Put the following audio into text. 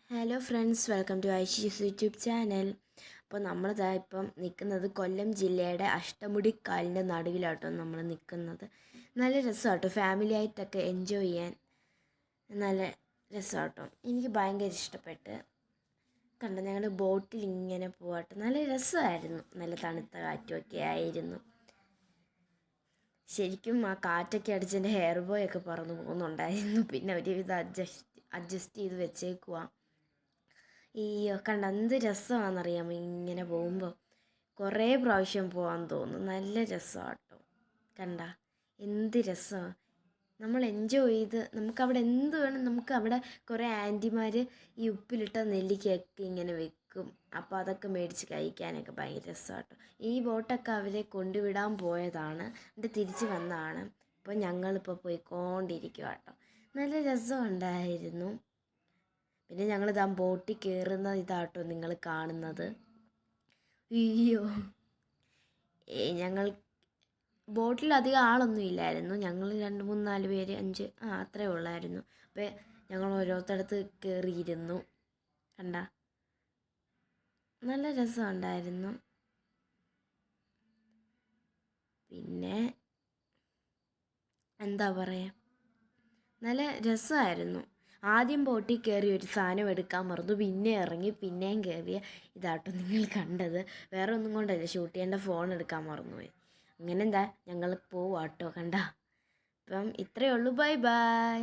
Hello friends, welcome to Aishi's YouTube channel. അപ്പോൾ നമ്മളിതാ ഇപ്പം നിൽക്കുന്നത് കൊല്ലം ജില്ലയുടെ അഷ്ടമുടിക്കായലിൻ്റെ നടുവിലാട്ടോ നമ്മൾ നിൽക്കുന്നത്. നല്ല രസമാട്ടോ, ഫാമിലി ആയിട്ടൊക്കെ എൻജോയ് ചെയ്യാൻ നല്ല രസമാട്ടോ. എനിക്ക് ഭയങ്കര ഇഷ്ടപ്പെട്ട്. കണ്ടോ, ഞങ്ങൾ ബോട്ടിൽ ഇങ്ങനെ പോവാട്ടോ. നല്ല രസമായിരുന്നു, നല്ല തണുത്ത കാറ്റുമൊക്കെ ആയിരുന്നു. ശരിക്കും ആ കാറ്റൊക്കെ അടിച്ചെൻ്റെ ഹെയർ ബോയ് ഒക്കെ പറന്നു പോകുന്നുണ്ടായിരുന്നു. പിന്നെ ഒരുവിധം അഡ്ജസ്റ്റ് ചെയ്ത് വെച്ചേക്കുവാ. ഈ കണ്ട എന്ത് രസമാണെന്നറിയാമോ, ഇങ്ങനെ പോകുമ്പോൾ കുറേ പ്രാവശ്യം പോകാൻ തോന്നും. നല്ല രസമാട്ടോ. കണ്ട എന്ത് രസമാണ്. നമ്മൾ എൻജോയ് ചെയ്ത് നമുക്കവിടെ എന്ത് വേണം, നമുക്ക് അവിടെ കുറേ ആൻറ്റിമാർ ഈ ഉപ്പിലിട്ട നെല്ലിക്കയൊക്കെ ഇങ്ങനെ വെക്കും. അപ്പോൾ അതൊക്കെ മേടിച്ച് കഴിക്കാനൊക്കെ ഭയങ്കര രസമാട്ടോ. ഈ ബോട്ടൊക്കെ അവരെ കൊണ്ടുവിടാൻ പോയതാണ്, എന്നിട്ട് തിരിച്ച് വന്നതാണ്. ഇപ്പോൾ ഞങ്ങളിപ്പോൾ പോയിക്കൊണ്ടിരിക്കുക കേട്ടോ. നല്ല രസമുണ്ടായിരുന്നു. പിന്നെ ഞങ്ങളിതാ ബോട്ടിൽ കയറുന്ന ഇതാട്ടോ നിങ്ങൾ കാണുന്നത്. അയ്യോ, ഞങ്ങൾ ബോട്ടിൽ അധികം ആളൊന്നും ഇല്ലായിരുന്നു. ഞങ്ങൾ 2, 3, 4 പേര് 5 അത്രേ ഉള്ളായിരുന്നു. അപ്പോൾ ഞങ്ങൾ ഓരോരുത്തടത്ത് കയറിയിരുന്നു. കണ്ട നല്ല രസമുണ്ടായിരുന്നു. പിന്നെ എന്താ പറയുക, നല്ല രസമായിരുന്നു. ആദ്യം ബോട്ടിൽ കയറി ഒരു സാധനം എടുക്കാൻ മറന്നു, പിന്നെ ഇറങ്ങി പിന്നെയും കയറിയ ഇതാട്ടോ നിങ്ങൾ കണ്ടത്. വേറെ ഒന്നും കൊണ്ടല്ല, ഷൂട്ട് ചെയ്യേണ്ട ഫോൺ എടുക്കാൻ മറന്നുപോയി. അങ്ങനെ എന്താ ഞങ്ങൾ പോവാട്ടോ. കണ്ട അപ്പം ഇത്രയേ ഉള്ളൂ. Bye bye.